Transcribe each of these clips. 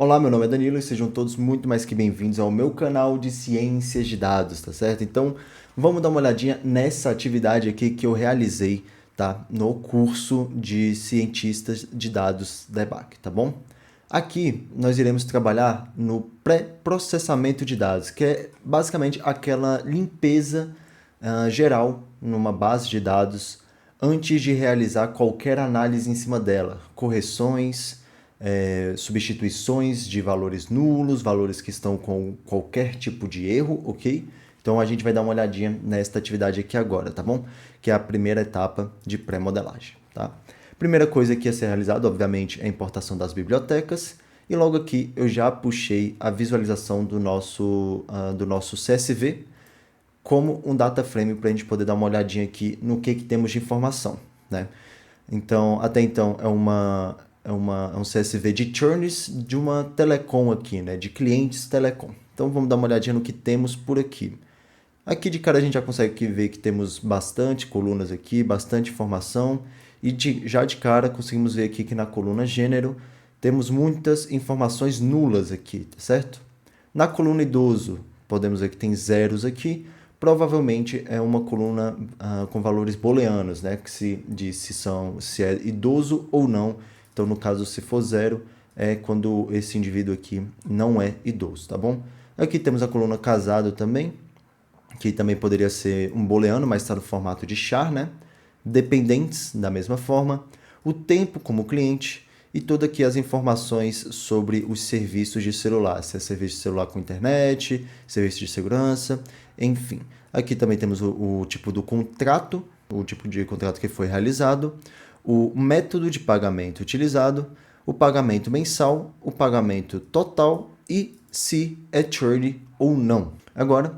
Olá, meu nome é Danilo e sejam todos muito mais que bem-vindos ao meu canal de ciências de dados, tá certo? Então, vamos dar uma olhadinha nessa atividade aqui que eu realizei, tá? No curso de cientistas de dados da EBAC, tá bom? Aqui nós iremos trabalhar no pré-processamento de dados, que é basicamente aquela limpeza geral numa base de dados antes de realizar qualquer análise em cima dela, correções, substituições de valores nulos, valores que estão com qualquer tipo de erro, ok? Então a gente vai dar uma olhadinha nesta atividade aqui agora, tá bom? Que é a primeira etapa de pré-modelagem, tá? Primeira coisa que ia ser realizada, obviamente, é a importação das bibliotecas. E logo aqui eu já puxei a visualização do nosso CSV como um data frame para a gente poder dar uma olhadinha aqui no que temos de informação, né? Então, até então, é um CSV de churns de uma telecom aqui, né? De clientes telecom. Então, vamos dar uma olhadinha no que temos por aqui. Aqui de cara a gente já consegue ver que temos bastante colunas aqui, bastante informação. E já de cara conseguimos ver aqui que na coluna gênero temos muitas informações nulas aqui, tá certo? Na coluna idoso, podemos ver que tem zeros aqui. Provavelmente é uma coluna com valores booleanos, né? Que se diz se é idoso ou não. Então, no caso, se for zero, é quando esse indivíduo aqui não é idoso, tá bom? Aqui temos a coluna casado também, que também poderia ser um booleano, mas está no formato de char, né? Dependentes, da mesma forma. O tempo como cliente e todas aqui as informações sobre os serviços de celular, se é serviço de celular com internet, serviço de segurança, enfim. Aqui também temos o tipo do contrato, o tipo de contrato que foi realizado, o método de pagamento utilizado, o pagamento mensal, o pagamento total e se é churn ou não. Agora,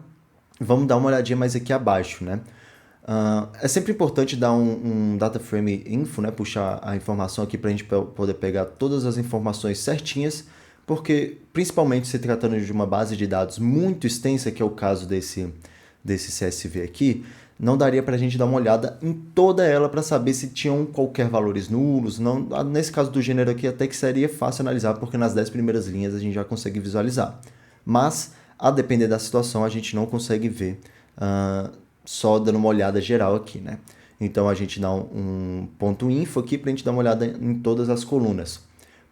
vamos dar uma olhadinha mais aqui abaixo, né? É sempre importante dar um data frame info, né? Puxar a informação aqui para a gente poder pegar todas as informações certinhas, porque principalmente se tratando de uma base de dados muito extensa, que é o caso desse CSV aqui, não daria para a gente dar uma olhada em toda ela para saber se tinham qualquer valores nulos. Não, nesse caso do gênero aqui até que seria fácil analisar, porque nas 10 primeiras linhas a gente já consegue visualizar. Mas, a depender da situação, a gente não consegue ver só dando uma olhada geral aqui, né? Então a gente dá um ponto info aqui para a gente dar uma olhada em todas as colunas.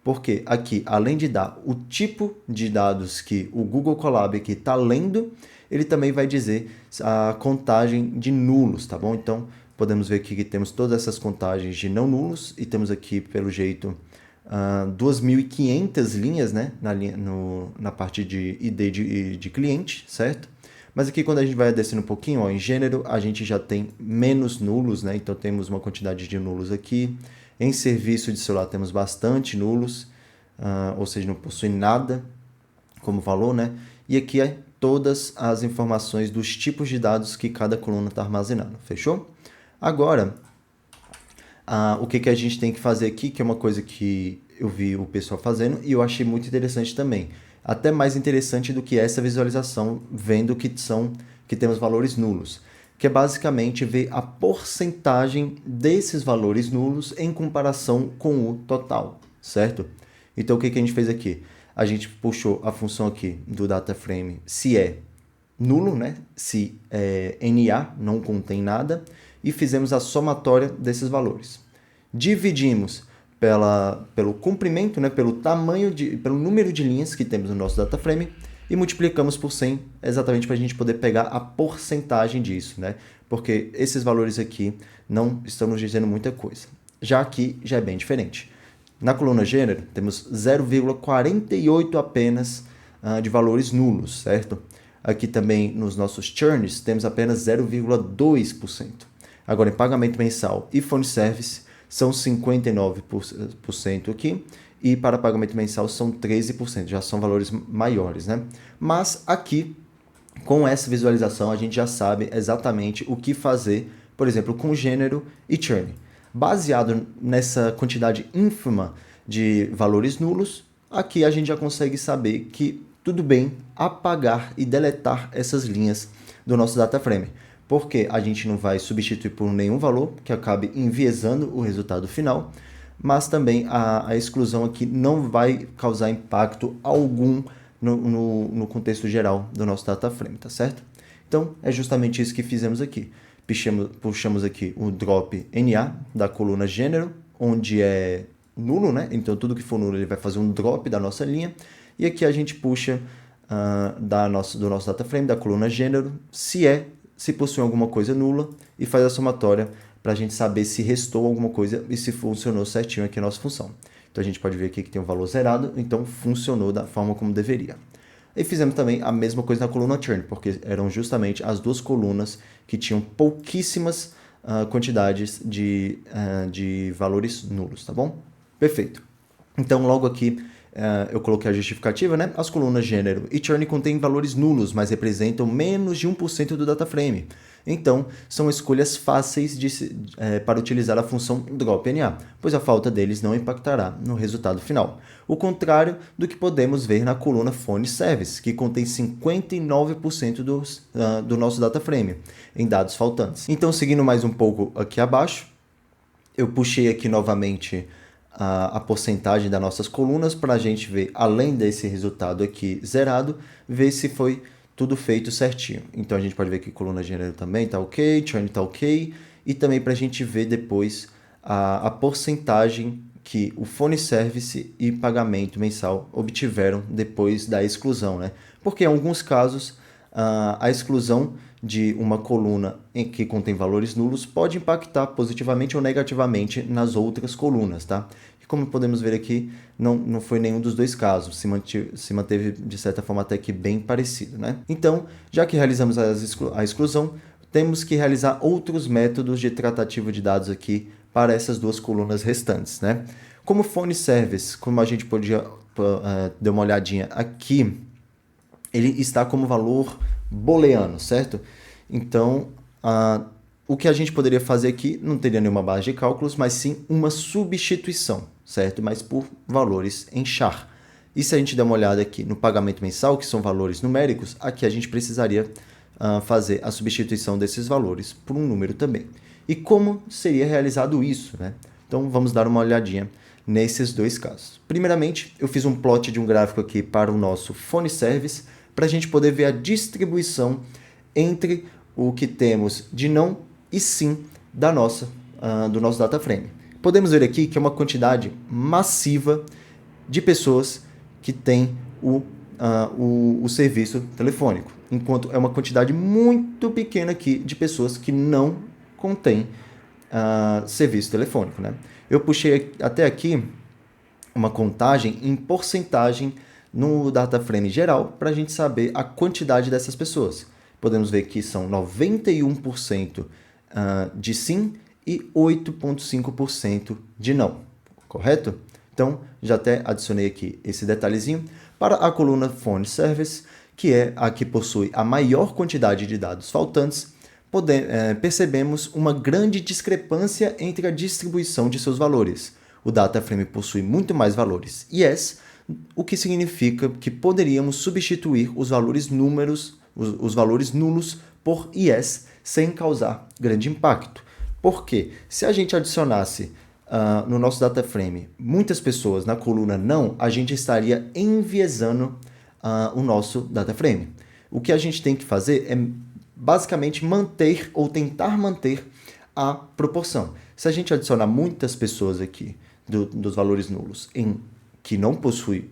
Porque aqui, além de dar o tipo de dados que o Google Colab aqui está lendo, ele também vai dizer a contagem de nulos, tá bom? Então, podemos ver aqui que temos todas essas contagens de não nulos e temos aqui, pelo jeito, 2.500 linhas, né? Na parte de ID de cliente, certo? Mas aqui, quando a gente vai descendo um pouquinho, ó, em gênero, a gente já tem menos nulos, né? Então, temos uma quantidade de nulos aqui. Em serviço de celular, temos bastante nulos, ou seja, não possui nada como valor, né? E aqui é todas as informações dos tipos de dados que cada coluna está armazenando, fechou? Agora, o que a gente tem que fazer aqui, que é uma coisa que eu vi o pessoal fazendo e eu achei muito interessante também. Até mais interessante do que essa visualização, vendo que temos valores nulos, que é basicamente ver a porcentagem desses valores nulos em comparação com o total, certo? Então, o que a gente fez aqui? A gente puxou a função aqui do data frame se é nulo, né? Se é NA, não contém nada, e fizemos a somatória desses valores. Dividimos pelo comprimento, né? Pelo número de linhas que temos no nosso data frame e multiplicamos por 100 exatamente para a gente poder pegar a porcentagem disso, né? Porque esses valores aqui não estão nos dizendo muita coisa. Já aqui já é bem diferente. Na coluna gênero, temos 0,48 apenas de valores nulos, certo? Aqui também nos nossos churns temos apenas 0,2%. Agora, em pagamento mensal e phone service, são 59% aqui, e para pagamento mensal são 13%, já são valores maiores, né? Mas aqui, com essa visualização, a gente já sabe exatamente o que fazer, por exemplo, com gênero e churn. Baseado nessa quantidade ínfima de valores nulos, aqui a gente já consegue saber que tudo bem apagar e deletar essas linhas do nosso data frame, porque a gente não vai substituir por nenhum valor que acabe enviesando o resultado final, mas também a exclusão aqui não vai causar impacto algum no contexto geral do nosso data frame, tá certo? Então, é justamente isso que fizemos aqui. Puxamos aqui o drop NA da coluna gênero, onde é nulo, né? Então, tudo que for nulo, ele vai fazer um drop da nossa linha. E aqui a gente puxa do nosso data frame, da coluna gênero, se possui alguma coisa nula, e faz a somatória para a gente saber se restou alguma coisa e se funcionou certinho aqui a nossa função. Então, a gente pode ver aqui que tem um valor zerado, então funcionou da forma como deveria. E fizemos também a mesma coisa na coluna churn, porque eram justamente as duas colunas que tinham pouquíssimas quantidades de valores nulos, tá bom? Perfeito. Então, logo aqui, eu coloquei a justificativa, né? As colunas gênero e churn contêm valores nulos, mas representam menos de 1% do data frame. Então, são escolhas fáceis para utilizar a função dropNA, pois a falta deles não impactará no resultado final. O contrário do que podemos ver na coluna Phone Service, que contém 59% do nosso data frame em dados faltantes. Então, seguindo mais um pouco aqui abaixo, eu puxei aqui novamente a porcentagem das nossas colunas para a gente ver, além desse resultado aqui zerado, ver se foi tudo feito certinho. Então a gente pode ver que coluna gênero também está ok, churn está ok, e também para a gente ver depois a porcentagem que o Phone Service e pagamento mensal obtiveram depois da exclusão, né? Porque em alguns casos a exclusão de uma coluna em que contém valores nulos pode impactar positivamente ou negativamente nas outras colunas, tá? E como podemos ver aqui, não foi nenhum dos dois casos, se manteve de certa forma até que bem parecido, né? Então, já que realizamos a exclusão, temos que realizar outros métodos de tratativa de dados aqui para essas duas colunas restantes, né? Como Phone Service, como a gente podia dar uma olhadinha aqui, ele está como valor booleano, certo? Então, o que a gente poderia fazer aqui não teria nenhuma base de cálculos, mas sim uma substituição, certo? Mas por valores em char. E se a gente der uma olhada aqui no pagamento mensal, que são valores numéricos, aqui a gente precisaria fazer a substituição desses valores por um número também. E como seria realizado isso, né? Então, vamos dar uma olhadinha nesses dois casos. Primeiramente, eu fiz um plot de um gráfico aqui para o nosso Phone Service, para a gente poder ver a distribuição entre o que temos de não e sim do nosso data frame. Podemos ver aqui que é uma quantidade massiva de pessoas que têm o serviço telefônico, enquanto é uma quantidade muito pequena aqui de pessoas que não contêm serviço telefônico, né? Eu puxei até aqui uma contagem em porcentagem no data frame geral para a gente saber a quantidade dessas pessoas. Podemos ver que são 91% de sim e 8,5% de não, correto? Então, já até adicionei aqui esse detalhezinho para a coluna Phone Service, que é a que possui a maior quantidade de dados faltantes. Percebemos uma grande discrepância entre a distribuição de seus valores. O data frame possui muito mais valores yes, o que significa que poderíamos substituir os valores nulos por yes sem causar grande impacto. Porque se a gente adicionasse no nosso data frame muitas pessoas na coluna não, a gente estaria enviesando o nosso data frame. O que a gente tem que fazer é basicamente manter ou tentar manter a proporção. Se a gente adicionar muitas pessoas aqui dos valores nulos que não possui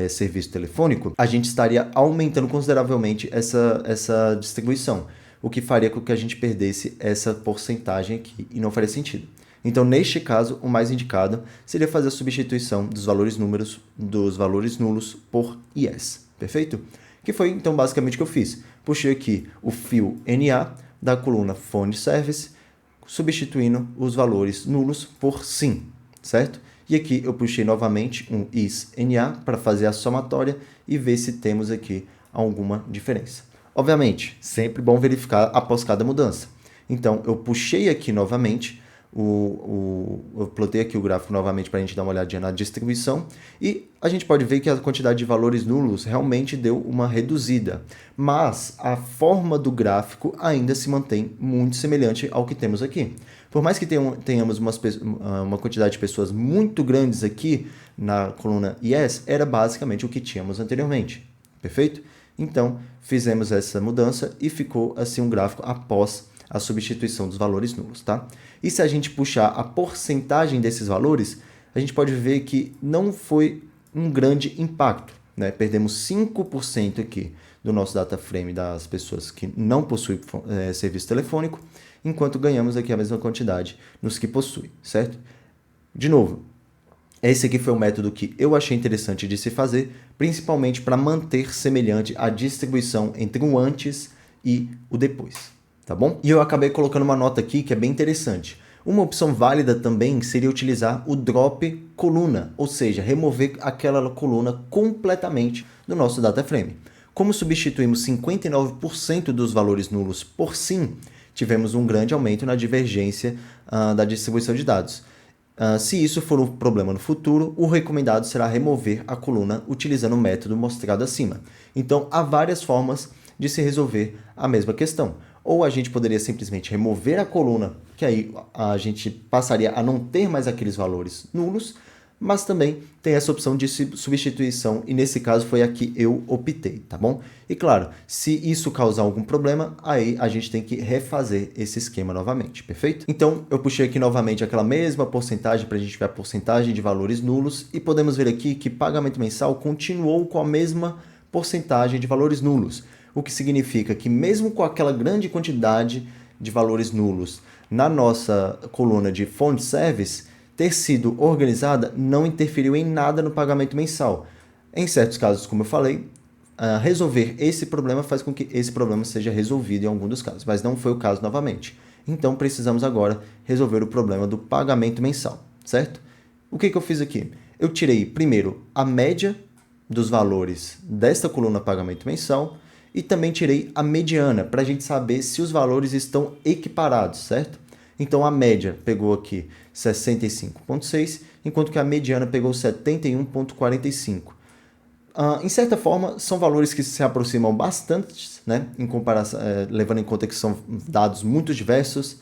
serviço telefônico, a gente estaria aumentando consideravelmente essa distribuição, o que faria com que a gente perdesse essa porcentagem aqui e não faria sentido. Então, neste caso, o mais indicado seria fazer a substituição dos valores nulos por yes, perfeito? Que foi, então, basicamente o que eu fiz. Puxei aqui o fio NA da coluna Phone Service, substituindo os valores nulos por sim, certo? E aqui eu puxei novamente um is NA para fazer a somatória e ver se temos aqui alguma diferença. Obviamente, sempre bom verificar após cada mudança. Então, eu puxei aqui novamente eu plotei aqui o gráfico novamente para a gente dar uma olhadinha na distribuição e a gente pode ver que a quantidade de valores nulos realmente deu uma reduzida, mas a forma do gráfico ainda se mantém muito semelhante ao que temos aqui. Por mais que tenhamos uma quantidade de pessoas muito grandes aqui na coluna Yes, era basicamente o que tínhamos anteriormente, perfeito? Então, fizemos essa mudança e ficou assim um gráfico após a substituição dos valores nulos, tá? E se a gente puxar a porcentagem desses valores, a gente pode ver que não foi um grande impacto, né? Perdemos 5% aqui do nosso data frame das pessoas que não possuem serviço telefônico, enquanto ganhamos aqui a mesma quantidade nos que possuem, certo? De novo, esse aqui foi um método que eu achei interessante de se fazer, principalmente para manter semelhante a distribuição entre o antes e o depois. Tá bom? E eu acabei colocando uma nota aqui que é bem interessante. Uma opção válida também seria utilizar o drop coluna, ou seja, remover aquela coluna completamente do nosso data frame. Como substituímos 59% dos valores nulos por sim, tivemos um grande aumento na divergência da distribuição de dados. Se isso for um problema no futuro, o recomendado será remover a coluna utilizando o método mostrado acima. Então, há várias formas de se resolver a mesma questão. Ou a gente poderia simplesmente remover a coluna, que aí a gente passaria a não ter mais aqueles valores nulos, mas também tem essa opção de substituição, e nesse caso foi a que eu optei, tá bom? E claro, se isso causar algum problema, aí a gente tem que refazer esse esquema novamente, perfeito? Então, eu puxei aqui novamente aquela mesma porcentagem para a gente ver a porcentagem de valores nulos, e podemos ver aqui que pagamento mensal continuou com a mesma porcentagem de valores nulos, o que significa que mesmo com aquela grande quantidade de valores nulos na nossa coluna de phone service, ter sido organizada não interferiu em nada no pagamento mensal. Em certos casos, como eu falei, resolver esse problema faz com que esse problema seja resolvido em algum dos casos, mas não foi o caso novamente. Então, precisamos agora resolver o problema do pagamento mensal, certo? O que eu fiz aqui? Eu tirei primeiro a média dos valores desta coluna pagamento mensal e também tirei a mediana para a gente saber se os valores estão equiparados, certo? Então a média pegou aqui 65,6, enquanto que a mediana pegou 71,45. Em certa forma, são valores que se aproximam bastante, né? Em comparação, levando em conta que são dados muito diversos,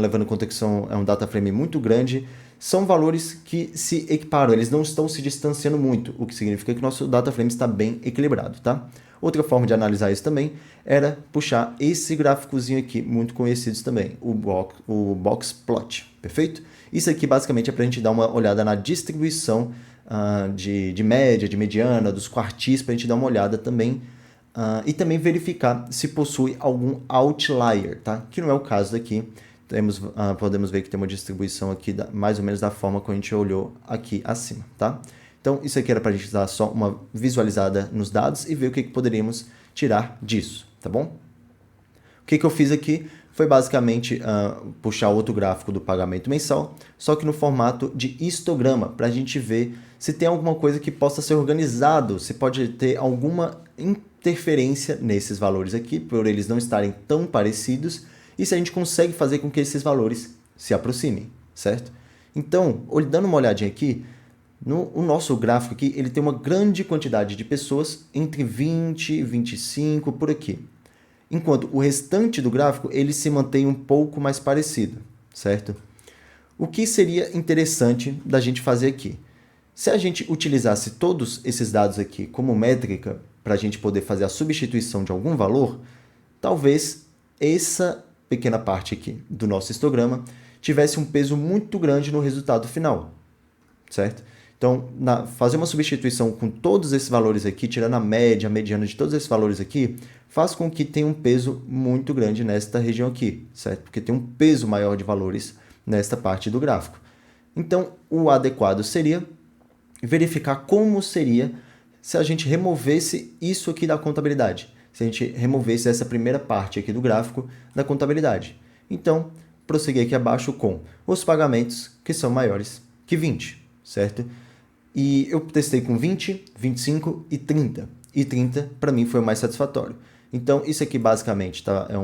levando em conta que é um data frame muito grande, são valores que se equiparam, eles não estão se distanciando muito, o que significa que nosso data frame está bem equilibrado, tá? Outra forma de analisar isso também era puxar esse gráficozinho aqui, muito conhecido também, o box plot, perfeito? Isso aqui basicamente é para a gente dar uma olhada na distribuição de média, de mediana, dos quartis, para a gente dar uma olhada também e também verificar se possui algum outlier, tá? Que não é o caso daqui. Podemos ver que tem uma distribuição aqui mais ou menos da forma que a gente olhou aqui acima, tá? Então, isso aqui era para a gente dar só uma visualizada nos dados e ver o que poderíamos tirar disso, tá bom? O que eu fiz aqui foi basicamente puxar outro gráfico do pagamento mensal, só que no formato de histograma, para a gente ver se tem alguma coisa que possa ser organizado, se pode ter alguma interferência nesses valores aqui, por eles não estarem tão parecidos, e se a gente consegue fazer com que esses valores se aproximem, certo? Então, dando uma olhadinha aqui, o nosso gráfico aqui, ele tem uma grande quantidade de pessoas, entre 20 e 25, por aqui. Enquanto o restante do gráfico, ele se mantém um pouco mais parecido, certo? O que seria interessante da gente fazer aqui? Se a gente utilizasse todos esses dados aqui como métrica, para a gente poder fazer a substituição de algum valor, talvez essa pequena parte aqui do nosso histograma tivesse um peso muito grande no resultado final, certo? Então, fazer uma substituição com todos esses valores aqui, tirando a média, a mediana de todos esses valores aqui, faz com que tenha um peso muito grande nesta região aqui, certo? Porque tem um peso maior de valores nesta parte do gráfico. Então, o adequado seria verificar como seria se a gente removesse isso aqui da contabilidade, se a gente removesse essa primeira parte aqui do gráfico da contabilidade. Então, prosseguir aqui abaixo com os pagamentos que são maiores que 20, certo? E eu testei com 20, 25 e 30. E 30 para mim foi o mais satisfatório. Então, isso aqui basicamente tá, é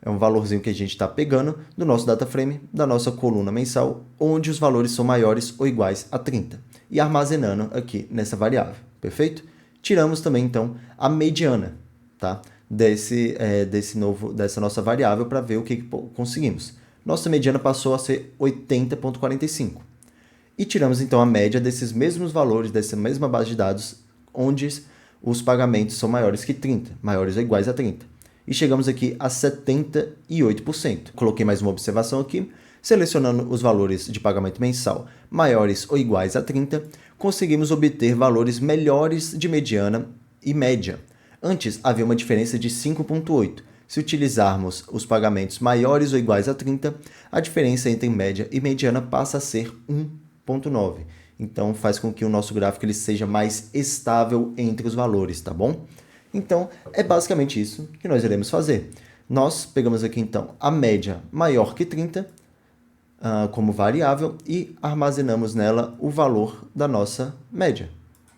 É um valorzinho que a gente está pegando do nosso data frame, da nossa coluna mensal, onde os valores são maiores ou iguais a 30. E armazenando aqui nessa variável, perfeito? Tiramos também, então, a mediana, tá? Dessa nossa variável para ver o que conseguimos. Nossa mediana passou a ser 80,45. E tiramos, então, a média desses mesmos valores, dessa mesma base de dados, onde os pagamentos são maiores que 30, maiores ou iguais a 30. E chegamos aqui a 78%. Coloquei mais uma observação aqui. Selecionando os valores de pagamento mensal maiores ou iguais a 30, conseguimos obter valores melhores de mediana e média. Antes havia uma diferença de 5,8. Se utilizarmos os pagamentos maiores ou iguais a 30, a diferença entre média e mediana passa a ser 1,9. Então faz com que o nosso gráfico ele seja mais estável entre os valores, tá bom? Então é basicamente isso que nós iremos fazer. Nós pegamos aqui então a média maior que 30 como variável e armazenamos nela o valor da nossa média,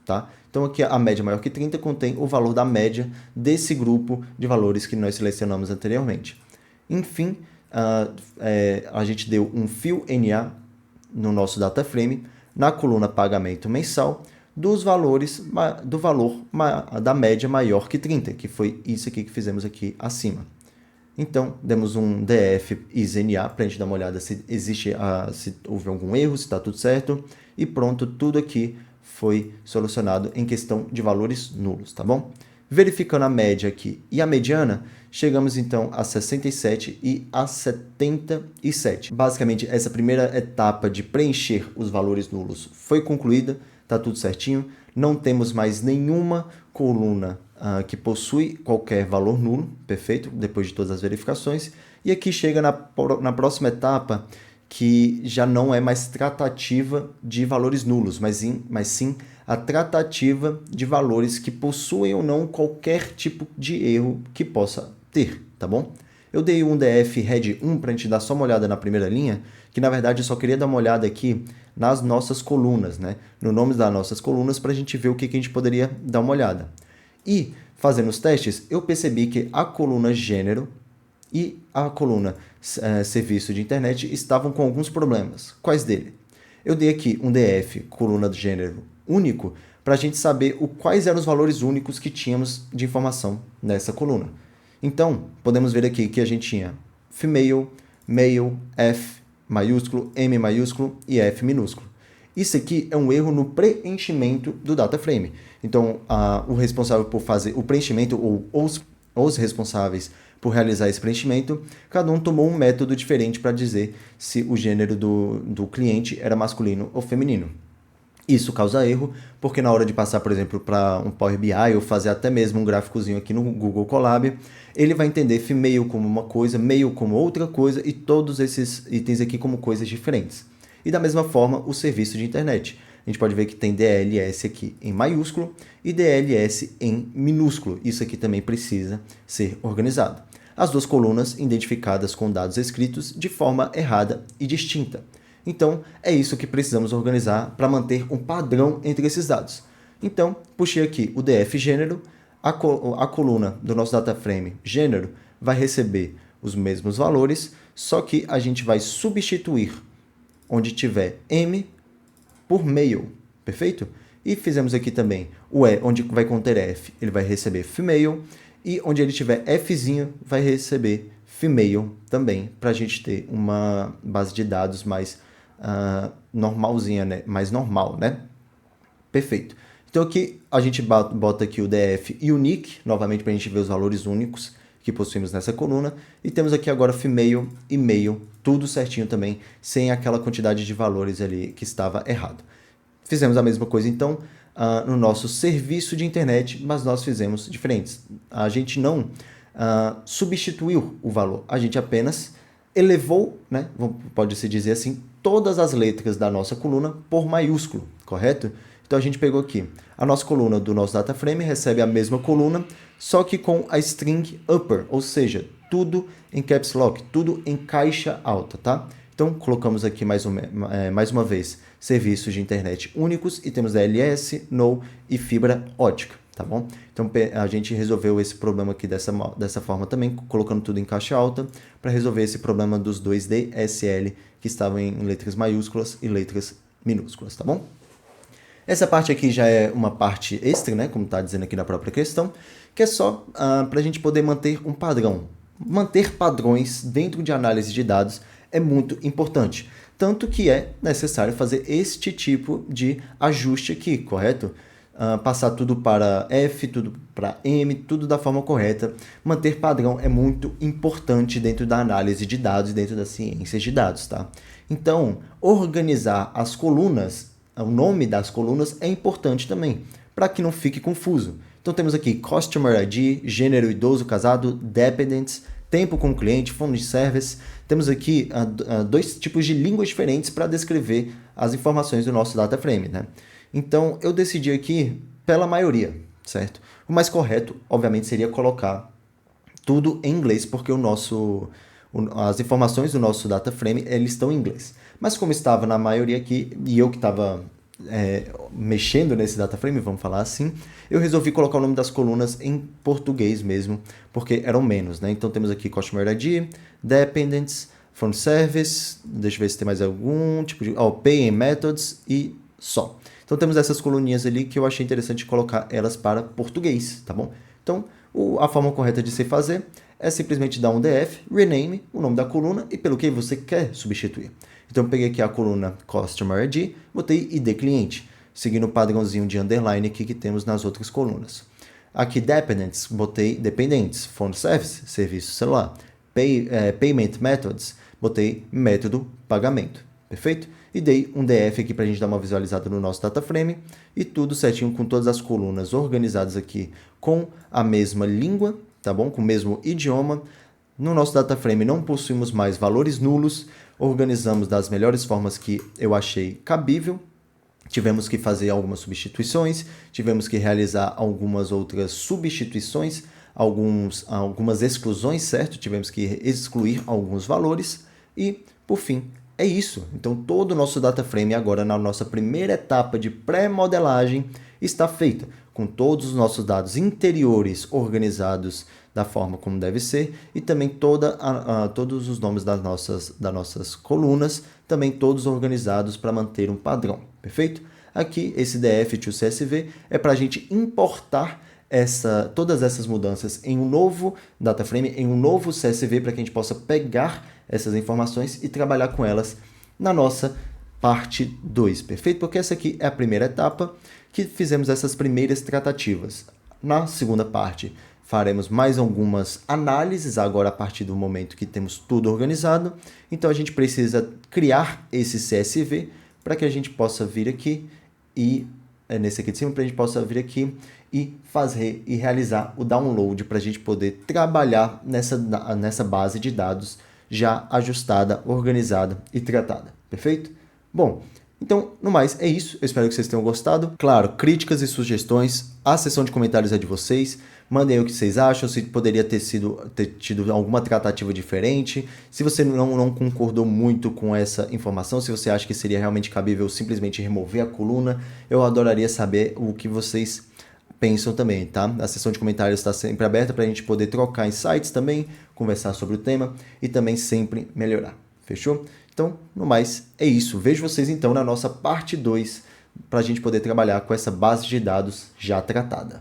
tá? Então aqui a média maior que 30 contém o valor da média desse grupo de valores que nós selecionamos anteriormente. Enfim, a gente deu um fio NA no nosso data frame, na coluna pagamento mensal, dos valores do valor da média maior que 30, que foi isso aqui que fizemos aqui acima. Então, demos um df isNA para a gente dar uma olhada se houve algum erro, se está tudo certo. E pronto, tudo aqui foi solucionado em questão de valores nulos, tá bom? Verificando a média aqui e a mediana, chegamos então a 67 e a 77. Basicamente, essa primeira etapa de preencher os valores nulos foi concluída, tá tudo certinho. Não temos mais nenhuma coluna que possui qualquer valor nulo, perfeito, depois de todas as verificações. E aqui chega na próxima etapa, que já não é mais tratativa de valores nulos, mas sim a tratativa de valores que possuem ou não qualquer tipo de erro que possa ter, tá bom? Eu dei um df head 1 para a gente dar só uma olhada na primeira linha, que na verdade eu só queria dar uma olhada aqui nas nossas colunas, né? No nome das nossas colunas, para a gente ver o que a gente poderia dar uma olhada. E, fazendo os testes, eu percebi que a coluna gênero e a coluna serviço de internet estavam com alguns problemas. Quais dele? Eu dei aqui um df coluna do gênero único para a gente saber quais eram os valores únicos que tínhamos de informação nessa coluna. Então, podemos ver aqui que a gente tinha female, male, F maiúsculo, M maiúsculo e F minúsculo. Isso aqui é um erro no preenchimento do data frame. Então, o responsável por fazer o preenchimento, ou os responsáveis por realizar esse preenchimento, cada um tomou um método diferente para dizer se o gênero do cliente era masculino ou feminino. Isso causa erro, porque na hora de passar, por exemplo, para um Power BI ou fazer até mesmo um gráficozinho aqui no Google Colab, ele vai entender female como uma coisa, male como outra coisa e todos esses itens aqui como coisas diferentes. E da mesma forma, o serviço de internet. A gente pode ver que tem DLS aqui em maiúsculo e DLS em minúsculo. Isso aqui também precisa ser organizado. As duas colunas identificadas com dados escritos de forma errada e distinta. Então, é isso que precisamos organizar para manter um padrão entre esses dados. Então, puxei aqui o df gênero, a coluna do nosso data frame gênero vai receber os mesmos valores, só que a gente vai substituir onde tiver M por male, perfeito? E fizemos aqui também o E, onde vai conter F, ele vai receber female, e onde ele tiver Fzinho, vai receber female também, para a gente ter uma base de dados mais normalzinha, né? Mais normal, né? Perfeito. Então aqui a gente bota aqui o df unique, novamente para a gente ver os valores únicos que possuímos nessa coluna, e temos aqui agora female e male, tudo certinho também, sem aquela quantidade de valores ali que estava errado. Fizemos a mesma coisa então no nosso serviço de internet, mas nós fizemos diferentes. A gente não substituiu o valor, a gente apenas elevou, né, pode-se dizer assim, todas as letras da nossa coluna por maiúsculo, correto? Então a gente pegou aqui, a nossa coluna do nosso data frame recebe a mesma coluna, só que com a string upper, ou seja, tudo em caps lock, tudo em caixa alta, tá? Então colocamos aqui mais uma vez serviços de internet únicos e temos DLS, No e fibra ótica, tá bom? Então a gente resolveu esse problema aqui dessa forma também, colocando tudo em caixa alta, para resolver esse problema dos dois DSL que estavam em letras maiúsculas e letras minúsculas, tá bom? Essa parte aqui já é uma parte extra, né, como está dizendo aqui na própria questão, que é só para a gente poder manter um padrão. Manter padrões dentro de análise de dados é muito importante, tanto que é necessário fazer este tipo de ajuste aqui, correto? Passar tudo para F, tudo para M, tudo da forma correta. Manter padrão é muito importante dentro da análise de dados e dentro das ciências de dados, tá? Então, organizar as colunas, o nome das colunas é importante também, para que não fique confuso. Então temos aqui Customer ID, gênero idoso, casado, dependents, tempo com cliente, phone service. Temos aqui dois tipos de línguas diferentes para descrever as informações do nosso data frame, né? Então eu decidi aqui pela maioria, certo? O mais correto, obviamente, seria colocar tudo em inglês, porque as informações do nosso data frame eles estão em inglês. Mas como estava na maioria aqui, e eu que estava mexendo nesse data frame, vamos falar assim, eu resolvi colocar o nome das colunas em português mesmo, porque eram menos, né? Então temos aqui Customer ID, Dependents, Phone Service, deixa eu ver se tem mais algum tipo de... Pay and Methods e só. Então temos essas coluninhas ali que eu achei interessante colocar elas para português, tá bom? Então a forma correta de se fazer é simplesmente dar um df, rename, o nome da coluna e pelo que você quer substituir. Então eu peguei aqui a coluna Customer ID, botei ID cliente, seguindo o padrãozinho de underline aqui que temos nas outras colunas. Aqui Dependents, botei dependentes, Phone Service, serviço celular, Payment Methods, botei método pagamento, perfeito? E dei um df aqui para a gente dar uma visualizada no nosso data frame e tudo certinho com todas as colunas organizadas aqui com a mesma língua, tá bom? Com o mesmo idioma. No nosso data frame não possuímos mais valores nulos, organizamos das melhores formas que eu achei cabível. Tivemos que fazer algumas substituições, tivemos que realizar algumas outras substituições, algumas exclusões, certo? Tivemos que excluir alguns valores e, por fim, é isso. Então, todo o nosso data frame agora na nossa primeira etapa de pré-modelagem está feita, com todos os nossos dados interiores organizados da forma como deve ser e também todos os nomes das nossas colunas, também todos organizados para manter um padrão, perfeito? Aqui, esse df to CSV é para a gente importar todas essas mudanças em um novo data frame, em um novo CSV, para que a gente possa pegar essas informações e trabalhar com elas na nossa parte 2, perfeito? Porque essa aqui é a primeira etapa que fizemos essas primeiras tratativas. Na segunda parte, faremos mais algumas análises agora a partir do momento que temos tudo organizado. Então a gente precisa criar esse CSV para que a gente possa vir aqui e nesse aqui de cima, para a gente possa vir aqui e fazer e realizar o download para a gente poder trabalhar nessa base de dados já ajustada, organizada e tratada, perfeito? Bom, então, no mais, é isso. Eu espero que vocês tenham gostado. Claro, críticas e sugestões, a seção de comentários é de vocês. Mandem aí o que vocês acham, se poderia ter tido alguma tratativa diferente. Se você não concordou muito com essa informação, se você acha que seria realmente cabível simplesmente remover a coluna, eu adoraria saber o que vocês pensam também, tá? A seção de comentários está sempre aberta para a gente poder trocar insights também, conversar sobre o tema e também sempre melhorar. Fechou? Então, no mais, é isso. Vejo vocês então na nossa parte 2 para a gente poder trabalhar com essa base de dados já tratada.